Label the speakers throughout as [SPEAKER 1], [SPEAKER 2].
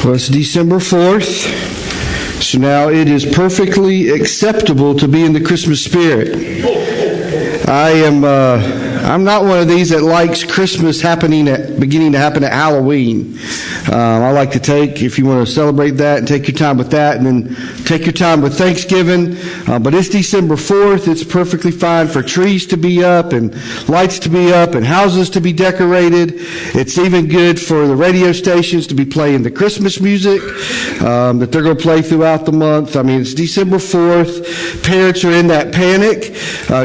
[SPEAKER 1] Well, it's December 4th, so now it is perfectly acceptable to be in the Christmas spirit. I'm not one of these that likes Christmas beginning to happen at Halloween. I like to take, if you want to celebrate that, and take your time with that, and then take your time with Thanksgiving. But it's December 4th. It's perfectly fine for trees to be up, and lights to be up, and houses to be decorated. It's even good for the radio stations to be playing the Christmas music that they're going to play throughout the month. I mean, it's December 4th. Parents are in that panic,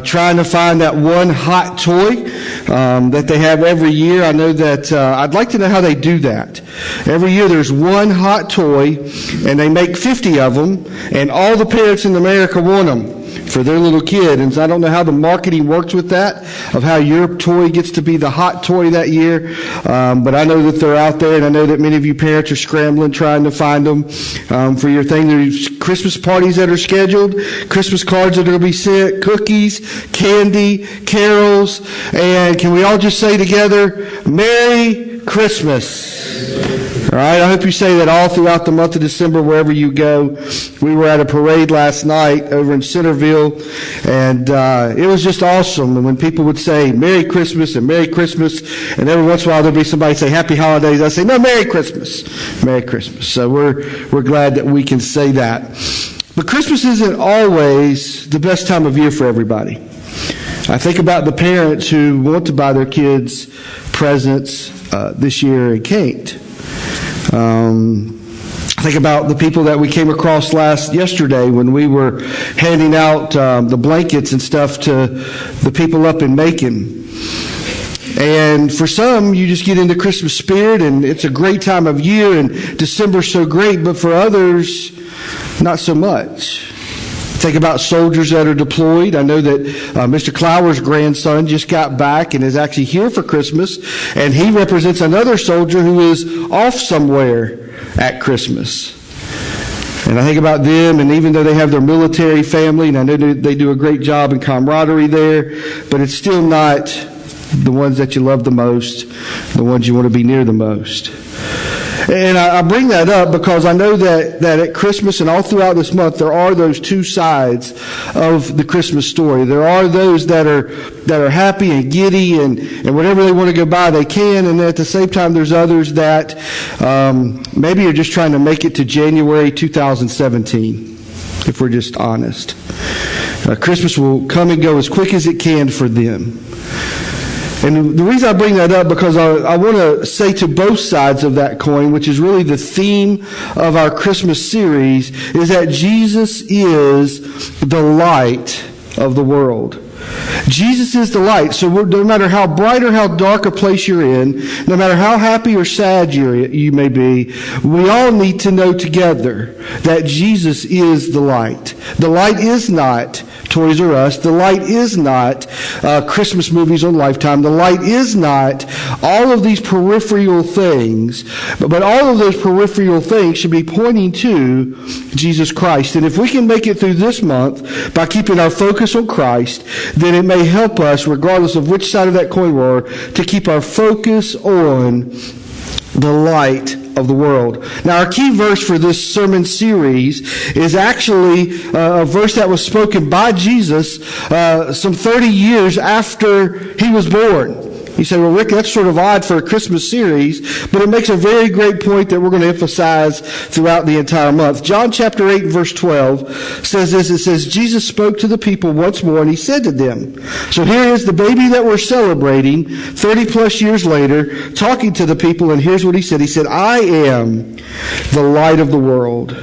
[SPEAKER 1] trying to find that one hot toy that they have every year. I know that I'd like to know how they do that. Every year there's one hot toy, and they make 50 of them, and all the parents in America want them for their little kid. And so I don't know how the marketing works with that, of how your toy gets to be the hot toy that year. But I know that they're out there, and I know that many of you parents are scrambling trying to find them for your thing. There's Christmas parties that are scheduled, Christmas cards that are going to be sent, cookies, candy, carols, and can we all just say together, Merry Christmas? All right, I hope you say that all throughout the month of December, wherever you go. We were at a parade last night over in Centerville, and it was just awesome. And when people would say Merry Christmas and Merry Christmas, and every once in a while there'd be somebody say Happy Holidays, I say, no, Merry Christmas, Merry Christmas. So we're glad that we can say that. But Christmas isn't always the best time of year for everybody. I think about the parents who want to buy their kids presents this year and can't. I think about the people that we came across yesterday when we were handing out the blankets and stuff to the people up in Macon. And for some, you just get into Christmas spirit, and it's a great time of year, and December's so great, but for others, not so much. Think about soldiers that are deployed. I know that Mr. Clower's grandson just got back and is actually here for Christmas, and he represents another soldier who is off somewhere at Christmas. And I think about them, and even though they have their military family, and I know they do a great job in camaraderie there, but it's still not the ones that you love the most, the ones you want to be near the most. And I bring that up because I know that at Christmas and all throughout this month, there are those two sides of the Christmas story. There are those that are happy and giddy and whatever they want to go buy, they can. And at the same time, there's others that maybe are just trying to make it to January 2017, if we're just honest. Christmas will come and go as quick as it can for them. And the reason I bring that up, because I want to say to both sides of that coin, which is really the theme of our Christmas series, is that Jesus is the light of the world. Jesus is the light. So no matter how bright or how dark a place you're in, no matter how happy or sad you may be, we all need to know together that Jesus is the light. The light is not Toys R Us. The light is not Christmas movies on Lifetime. The light is not all of these peripheral things, but all of those peripheral things should be pointing to Jesus Christ. And if we can make it through this month by keeping our focus on Christ, then it may help us, regardless of which side of that coin we're, to keep our focus on the light of the world. Now, our key verse for this sermon series is actually a verse that was spoken by Jesus some 30 years after he was born. You say, well, Rick, that's sort of odd for a Christmas series, but it makes a very great point that we're going to emphasize throughout the entire month. John chapter 8 verse 12 says this. It says, Jesus spoke to the people once more, and he said to them, so here is the baby that we're celebrating 30 plus years later, talking to the people, and here's what he said. He said, I am the light of the world.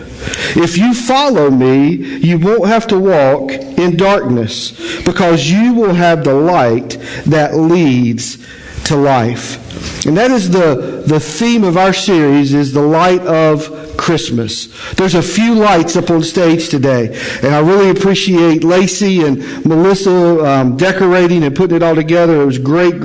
[SPEAKER 1] If you follow me, you won't have to walk in darkness, because you will have the light that leads to life. And that is the theme of our series, is the light of Christmas. There's a few lights up on stage today, and I really appreciate Lacey and Melissa decorating and putting it all together. It was great.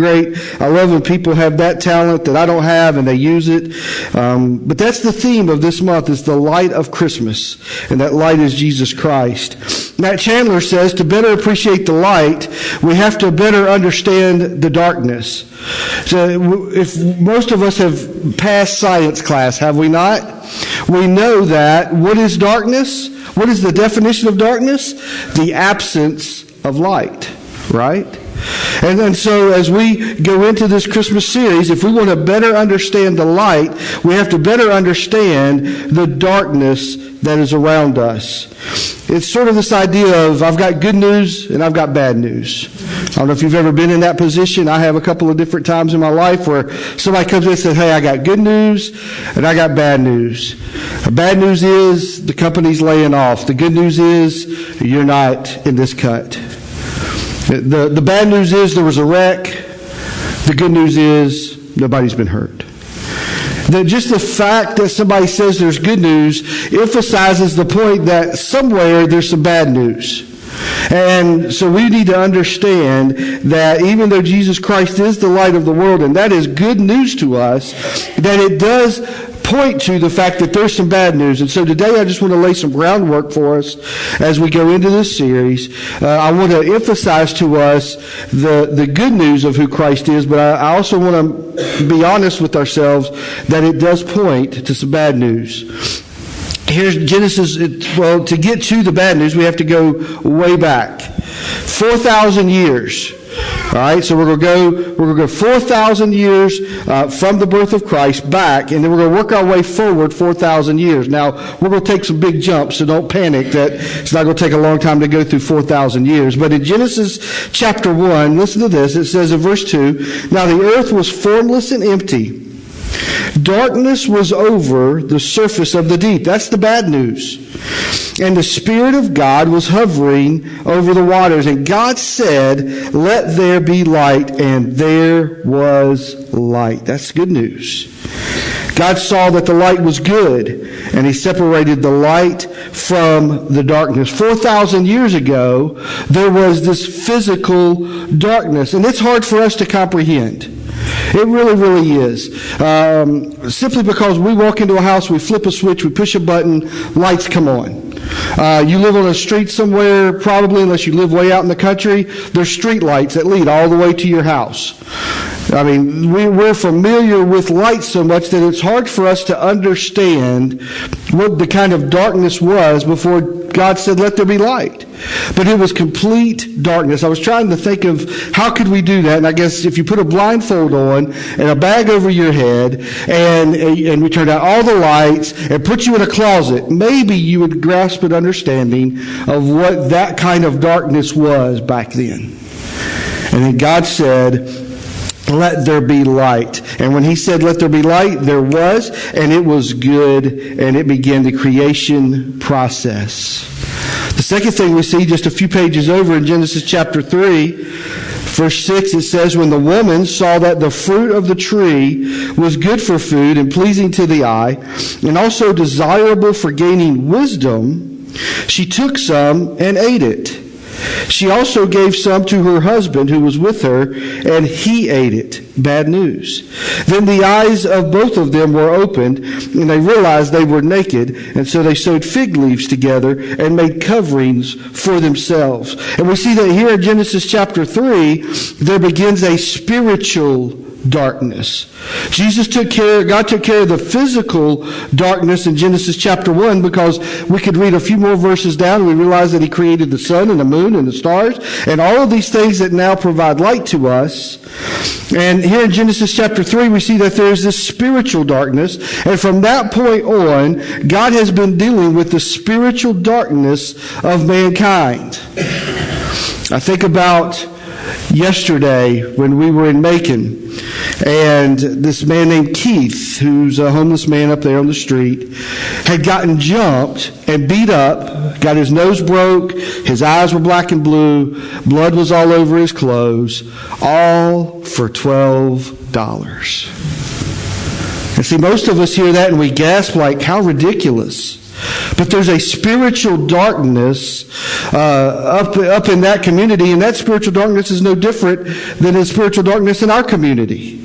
[SPEAKER 1] I love when people have that talent that I don't have and they use it. But that's the theme of this month, is the light of Christmas, and that light is Jesus Christ. Matt Chandler says to better appreciate the light, we have to better understand the darkness. So if most of us have passed science class, have we not? we know that what is darkness? What is the definition of darkness? The absence of light, right? And so as we go into this Christmas series, if we want to better understand the light, we have to better understand the darkness that is around us. It's sort of this idea of I've got good news and I've got bad news. I don't know if you've ever been in that position. I have a couple of different times in my life where somebody comes in and says, hey, I got good news and I got bad news. The bad news is the company's laying off. The good news is you're not in this cut. The bad news is there was a wreck. The good news is nobody's been hurt. Just the fact that somebody says there's good news emphasizes the point that somewhere there's some bad news. And so we need to understand that even though Jesus Christ is the light of the world, and that is good news to us, that it does point to the fact that there's some bad news. And so today I just want to lay some groundwork for us as we go into this series. I want to emphasize to us the good news of who Christ is, but I also want to be honest with ourselves that it does point to some bad news. Here's Genesis. Well, to get to the bad news, we have to go way back. 4,000 years. All right, so we're going to go 4,000 years from the birth of Christ back, and then we're going to work our way forward 4,000 years. Now, we're going to take some big jumps, so don't panic that it's not going to take a long time to go through 4,000 years. But in Genesis chapter 1, listen to this. It says in verse 2, now the earth was formless and empty. Darkness was over the surface of the deep. That's the bad news. And the Spirit of God was hovering over the waters. And God said, let there be light. And there was light. That's good news. God saw that the light was good, and He separated the light from the darkness. 4,000 years ago, there was this physical darkness. And it's hard for us to comprehend. It really, really is. Simply because we walk into a house, we flip a switch, we push a button, lights come on. You live on a street somewhere, probably, unless you live way out in the country, there's street lights that lead all the way to your house. I mean, we're familiar with light so much that it's hard for us to understand what the kind of darkness was before God said, let there be light. But it was complete darkness. I was trying to think of how could we do that, and I guess if you put a blindfold on and a bag over your head and we turned out all the lights and put you in a closet, maybe you would grasp an understanding of what that kind of darkness was back then. And then God said, let there be light. And when He said, let there be light, there was, and it was good, and it began the creation process. The second thing we see just a few pages over in Genesis chapter 3, verse 6, it says, when the woman saw that the fruit of the tree was good for food and pleasing to the eye, and also desirable for gaining wisdom, she took some and ate it. She also gave some to her husband who was with her, and he ate it. Bad news. Then the eyes of both of them were opened, and they realized they were naked, and so they sewed fig leaves together and made coverings for themselves. And we see that here in Genesis chapter 3, there begins a spiritual darkness. God took care of the physical darkness in Genesis chapter 1, because we could read a few more verses down and we realize that He created the sun and the moon and the stars and all of these things that now provide light to us. And here in Genesis chapter 3, we see that there's this spiritual darkness, and from that point on, God has been dealing with the spiritual darkness of mankind. I think about yesterday when we were in Macon, and this man named Keith, who's a homeless man up there on the street, had gotten jumped and beat up, got his nose broke, his eyes were black and blue, blood was all over his clothes, all for $12. And see, most of us hear that and we gasp like, how ridiculous. But there's a spiritual darkness up in that community, and that spiritual darkness is no different than the spiritual darkness in our community.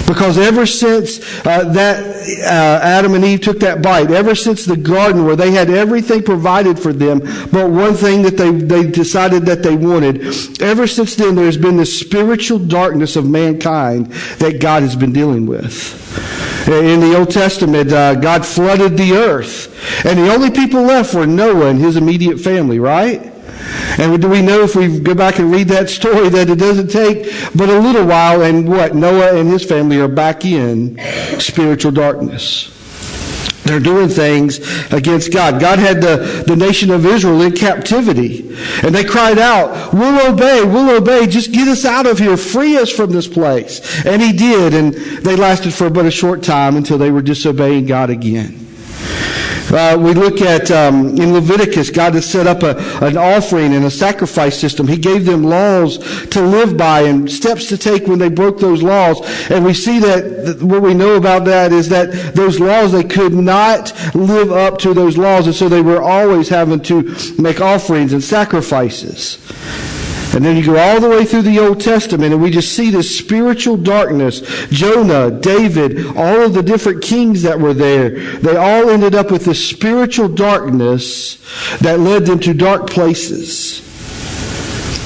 [SPEAKER 1] Because ever since Adam and Eve took that bite, ever since the garden where they had everything provided for them, but one thing that they decided that they wanted, ever since then there's been this spiritual darkness of mankind that God has been dealing with. In the Old Testament, God flooded the earth. And the only people left were Noah and his immediate family, right? And do we know, if we go back and read that story, that it doesn't take but a little while, and Noah and his family are back in spiritual darkness. They're doing things against God. God had the nation of Israel in captivity. And they cried out, we'll obey, just get us out of here, free us from this place. And he did, and they lasted for but a short time until they were disobeying God again. We look at, in Leviticus, God has set up an offering and a sacrifice system. He gave them laws to live by and steps to take when they broke those laws. And we see that what we know about that is that those laws, they could not live up to those laws. And so they were always having to make offerings and sacrifices. And then you go all the way through the Old Testament, and we just see this spiritual darkness. Jonah, David, all of the different kings that were there, they all ended up with this spiritual darkness that led them to dark places.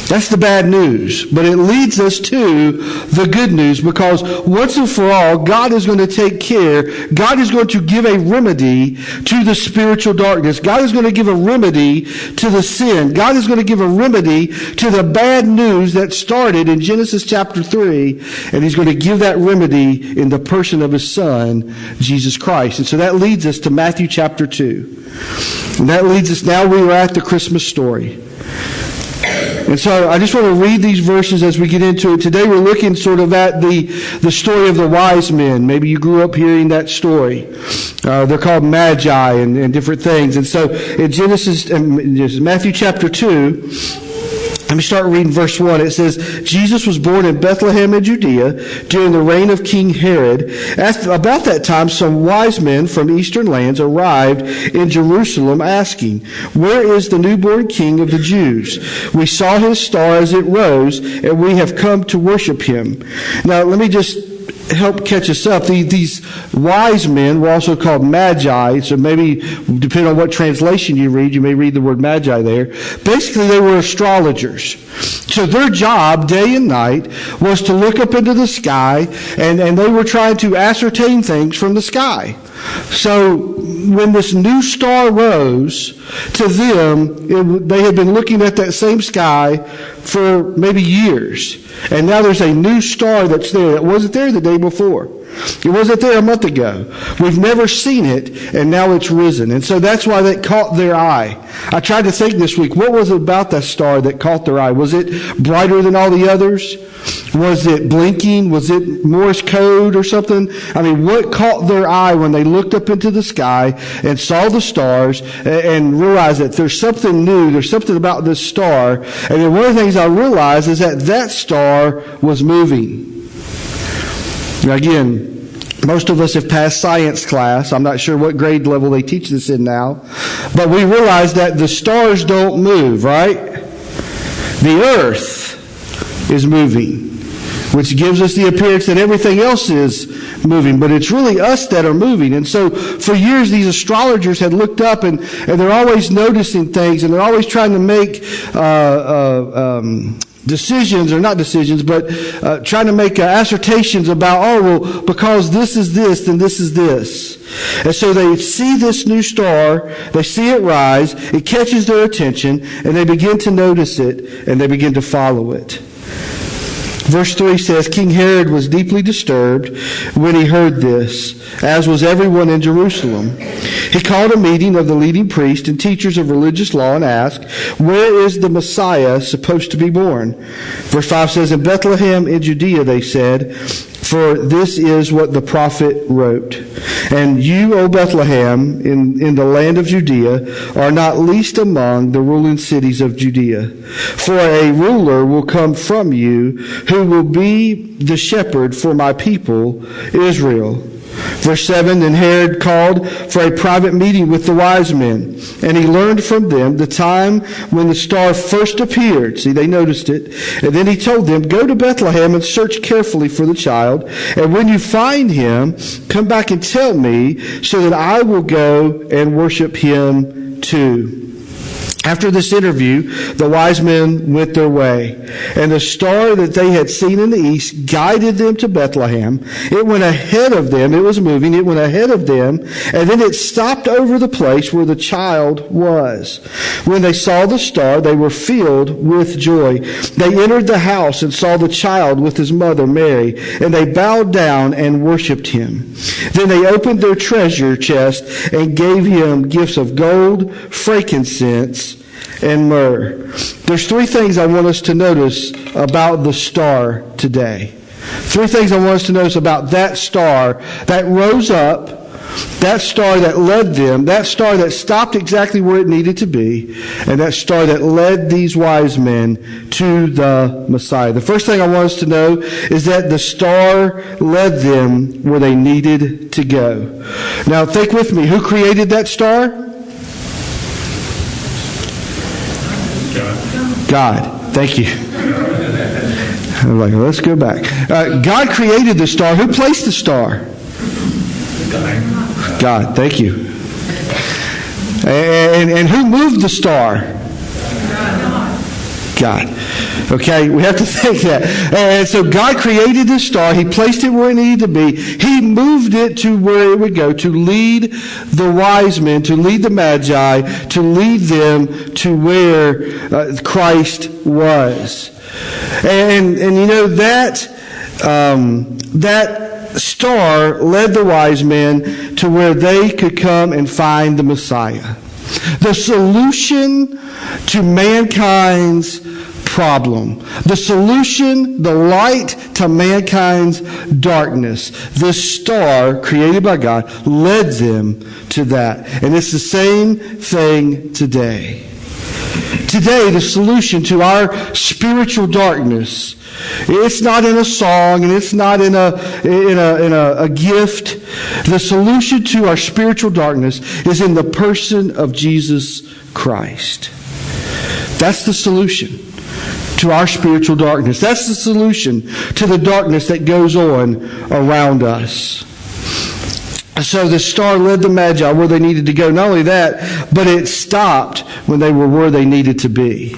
[SPEAKER 1] That's the bad news. But it leads us to the good news, because once and for all, God is going to take care. God is going to give a remedy to the spiritual darkness. God is going to give a remedy to the sin. God is going to give a remedy to the bad news that started in Genesis chapter 3. And he's going to give that remedy in the person of his Son, Jesus Christ. And so that leads us to Matthew chapter 2. And that leads us, now we are at the Christmas story. And so I just want to read these verses as we get into it. Today we're looking sort of at the story of the wise men. Maybe you grew up hearing that story. They're called magi and different things. And so in Matthew chapter 2, let me start reading verse 1. It says, Jesus was born in Bethlehem in Judea during the reign of King Herod. About that time, some wise men from eastern lands arrived in Jerusalem asking, where is the newborn King of the Jews? We saw his star as it rose, and we have come to worship him. Now, let me just help catch us up. These wise men were also called magi. So maybe, depending on what translation you read, you may read the word magi there. Basically, they were astrologers. So their job, day and night, was to look up into the sky, and they were trying to ascertain things from the sky. So when this new star rose, to them, they had been looking at that same sky for maybe years. And now there's a new star that's there that wasn't there the day before. It wasn't there a month ago. We've never seen it, and now it's risen. And so that's why that caught their eye. I tried to think this week, what was it about that star that caught their eye? Was it brighter than all the others? Was it blinking? Was it Morse code or something? I mean, what caught their eye when they looked up into the sky and saw the stars and realized that there's something new, there's something about this star? And then one of the things I realized is that star was moving. Now again, most of us have passed science class. I'm not sure what grade level they teach this in now. But we realize that the stars don't move, right? The earth is moving, which gives us the appearance that everything else is moving. But it's really us that are moving. And so for years, these astrologers had looked up and they're always noticing things, and they're always trying to make decisions, or not decisions, but trying to make assertions about, because this is this, then this is this. And so they see this new star, they see it rise, it catches their attention, and they begin to notice it, and they begin to follow it. Verse 3 says, King Herod was deeply disturbed when he heard this, as was everyone in Jerusalem. He called a meeting of the leading priests and teachers of religious law and asked, where is the Messiah supposed to be born? Verse 5 says, in Bethlehem in Judea, they said, for this is what the prophet wrote. And you, O Bethlehem, in the land of Judea, are not least among the ruling cities of Judea. For a ruler will come from you, who will be the shepherd for my people, Israel. Verse 7, then Herod called for a private meeting with the wise men, and he learned from them the time when the star first appeared. See, they noticed it. And then he told them, go to Bethlehem and search carefully for the child, and when you find him, come back and tell me, so that I will go and worship him too. After this interview, the wise men went their way, and the star that they had seen in the east guided them to Bethlehem. It went ahead of them. It was moving. It went ahead of them, and then it stopped over the place where the child was. When they saw the star, they were filled with joy. They entered the house and saw the child with his mother Mary, and they bowed down and worshipped him. Then they opened their treasure chest and gave him gifts of gold, frankincense, and myrrh. There's three things I want us to notice about the star today. Three things I want us to notice about that star that rose up, that star that led them, that star that stopped exactly where it needed to be, and that star that led these wise men to the Messiah. The first thing I want us to know is that the star led them where they needed to go. Now think with me, who created that star? God. Thank you. I'm like, let's go back. God created the star. Who placed the star? God. Thank you. And who moved the star? God. Okay, we have to think that. And so God created the star. He placed it where it needed to be. He moved it to where it would go to lead the wise men, to lead the Magi, to lead them to where Christ was. And you know, that star led the wise men to where they could come and find the Messiah. The solution to mankind's problem. The solution, the light to mankind's darkness. The star created by God led them to that. And it's the same thing today. Today, the solution to our spiritual darkness, it's not in a song and it's not in a gift. The solution to our spiritual darkness is in the person of Jesus Christ. That's the solution to our spiritual darkness. That's the solution to the darkness that goes on around us. So the star led the Magi where they needed to go. Not only that, but it stopped when they were where they needed to be.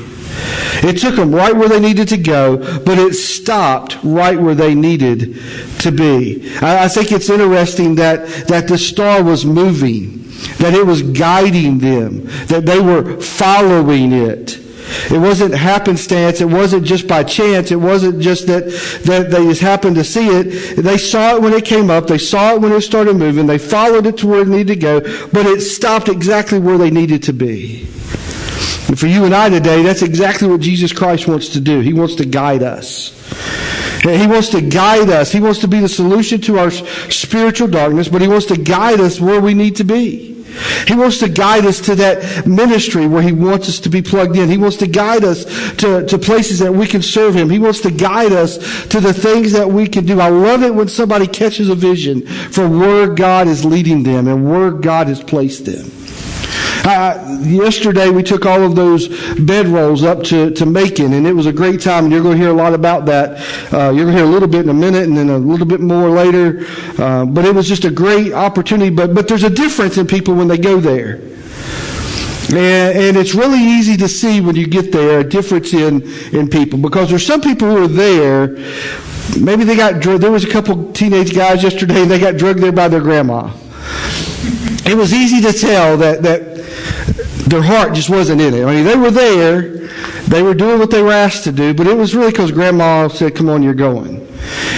[SPEAKER 1] It took them right where they needed to go, but it stopped right where they needed to be. I think it's interesting that the star was moving, that it was guiding them, that they were following it. It wasn't happenstance. It wasn't just by chance. It wasn't just that they just happened to see it. They saw it when it came up. They saw it when it started moving. They followed it to where it needed to go, but it stopped exactly where they needed to be. And for you and I today, that's exactly what Jesus Christ wants to do. He wants to guide us. He wants to guide us. He wants to be the solution to our spiritual darkness, but He wants to guide us where we need to be. He wants to guide us to that ministry where He wants us to be plugged in. He wants to guide us to places that we can serve Him. He wants to guide us to the things that we can do. I love it when somebody catches a vision for where God is leading them and where God has placed them. Yesterday we took all of those bedrolls up to Macon, and it was a great time, and you're going to hear a lot about that. You're going to hear a little bit in a minute and then a little bit more later. But it was just a great opportunity. But there's a difference in people when they go there. And it's really easy to see when you get there a difference in people, because there's some people who are there, maybe they got drugged. There was a couple teenage guys yesterday, and they got drugged there by their grandma. It was easy to tell that their heart just wasn't in it. I mean, they were there, they were doing what they were asked to do, but it was really because Grandma said, come on, you're going.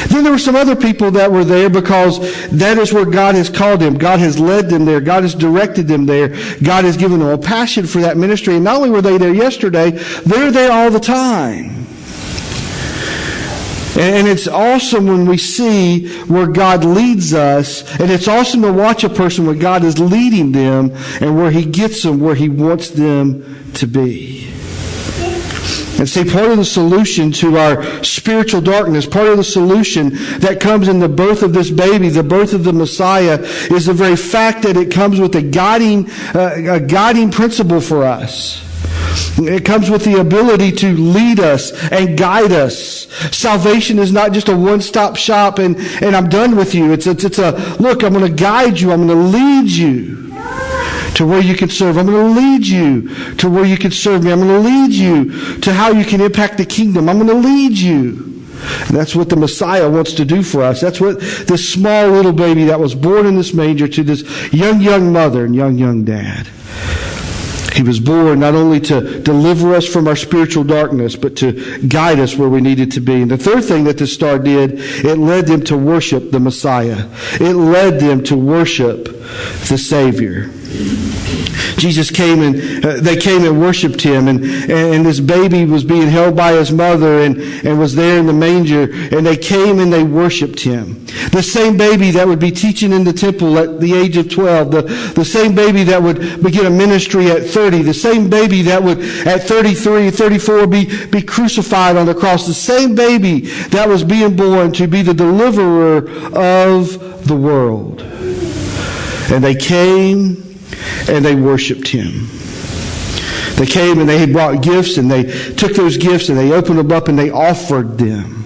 [SPEAKER 1] Then there were some other people that were there because that is where God has called them. God has led them there. God has directed them there. God has given them a passion for that ministry. And not only were they there yesterday, they're there all the time. And it's awesome when we see where God leads us, and it's awesome to watch a person where God is leading them and where He gets them where He wants them to be. And see, part of the solution to our spiritual darkness, part of the solution that comes in the birth of this baby, the birth of the Messiah, is the very fact that it comes with a guiding principle for us. It comes with the ability to lead us and guide us. Salvation is not just a one-stop shop and I'm done with you. It's a look, I'm going to guide you. I'm going to lead you to where you can serve. I'm going to lead you to where you can serve me. I'm going to lead you to how you can impact the kingdom. I'm going to lead you. And that's what the Messiah wants to do for us. That's what this small little baby that was born in this manger to this young mother and young dad. He was born not only to deliver us from our spiritual darkness, but to guide us where we needed to be. And the third thing that this star did, it led them to worship the Messiah. It led them to worship the Savior. Jesus came and they came and worshiped him, and this baby was being held by his mother and was there in the manger, and they came and they worshiped him. The same baby that would be teaching in the temple at the age of 12, the same baby that would begin a ministry at 30, the same baby that would at 33, 34 be crucified on the cross, the same baby that was being born to be the deliverer of the world. And they came and they worshiped him. They came and they had brought gifts, and they took those gifts and they opened them up and they offered them.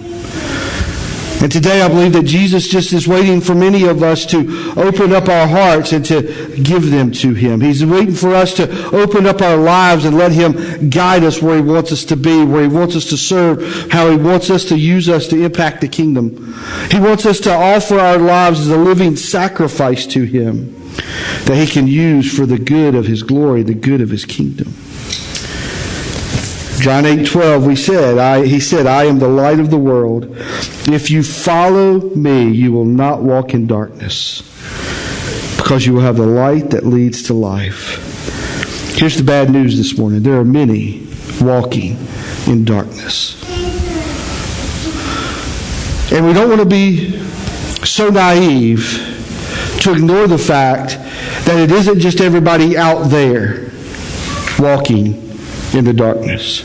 [SPEAKER 1] And today I believe that Jesus just is waiting for many of us to open up our hearts and to give them to him. He's waiting for us to open up our lives and let him guide us where he wants us to be, where he wants us to serve, how he wants us to use us to impact the kingdom. He wants us to offer our lives as a living sacrifice to him that he can use for the good of his glory, the good of his kingdom. John 8:12, he said, I am the light of the world. If you follow me, you will not walk in darkness, because you will have the light that leads to life. Here's the bad news this morning. There are many walking in darkness. And we don't want to be so naive to ignore the fact that it isn't just everybody out there walking in the darkness.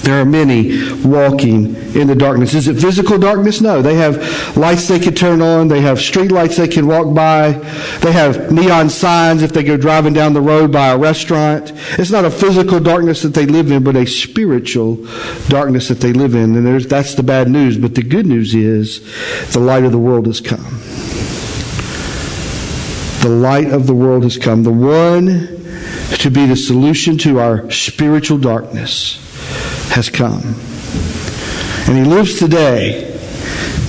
[SPEAKER 1] There are many walking in the darkness. Is it physical darkness? No. They have lights they can turn on. They have street lights they can walk by. They have neon signs if they go driving down the road by a restaurant. It's not a physical darkness that they live in, but a spiritual darkness that they live in. And that's the bad news. But the good news is the light of the world has come. The light of the world has come. The one to be the solution to our spiritual darkness has come. And he lives today.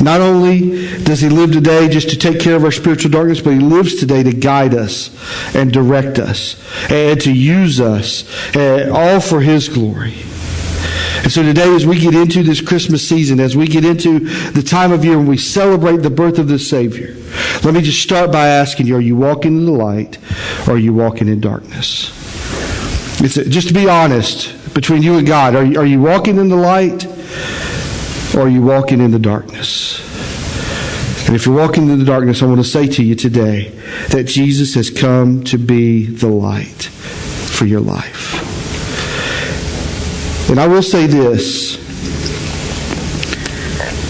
[SPEAKER 1] Not only does he live today just to take care of our spiritual darkness, but he lives today to guide us and direct us and to use us, all for his glory. And so today, as we get into this Christmas season, as we get into the time of year when we celebrate the birth of the Savior, let me just start by asking you, are you walking in the light or are you walking in darkness? Just to be honest between you and God, are you walking in the light or are you walking in the darkness? And if you're walking in the darkness, I want to say to you today that Jesus has come to be the light for your life. And I will say this,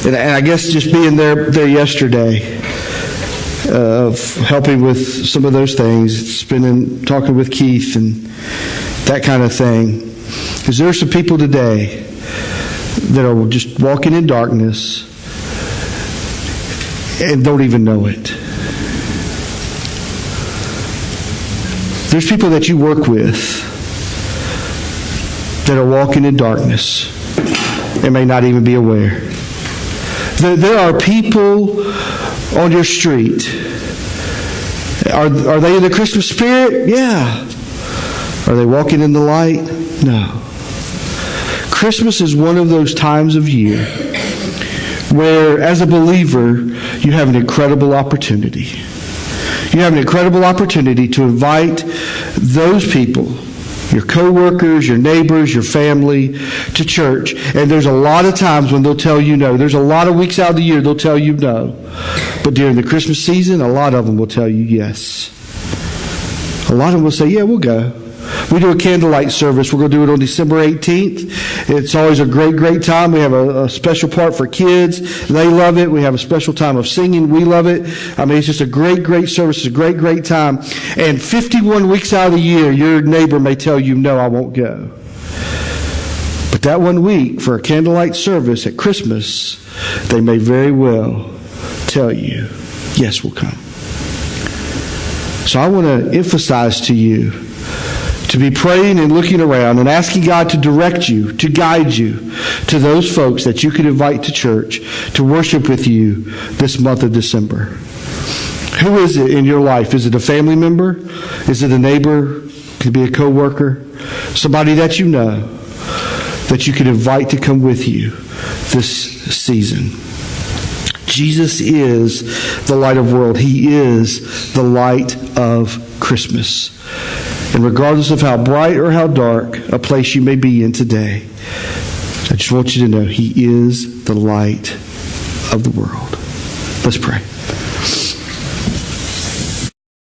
[SPEAKER 1] and I guess just being there yesterday, of helping with some of those things, talking with Keith and that kind of thing, because there are some people today that are just walking in darkness and don't even know it. There's people that you work with that are walking in darkness and may not even be aware. There are people on your street. Are they in the Christmas spirit? Yeah. Are they walking in the light? No. Christmas is one of those times of year where, as a believer, you have an incredible opportunity. You have an incredible opportunity to invite those people, your coworkers, your neighbors, your family, to church. And there's a lot of times when they'll tell you no. There's a lot of weeks out of the year they'll tell you no. But during the Christmas season, a lot of them will tell you yes. A lot of them will say, yeah, we'll go. We do a candlelight service. We're going to do it on December 18th. It's always a great time. We have a special part for kids. They love it. We have a special time of singing. We love it. I mean, it's just a great service. It's a great time. And 51 weeks out of the year, your neighbor may tell you, no, I won't go. But that 1 week for a candlelight service at Christmas, they may very well tell you, yes, we'll come. So I want to emphasize to you to be praying and looking around and asking God to direct you, to guide you to those folks that you could invite to church to worship with you this month of December. Who is it in your life? Is it a family member? Is it a neighbor? Could be a coworker? Somebody that you know that you could invite to come with you this season. Jesus is the light of the world. He is the light of Christmas. And regardless of how bright or how dark a place you may be in today, I just want you to know He is the light of the world. Let's pray.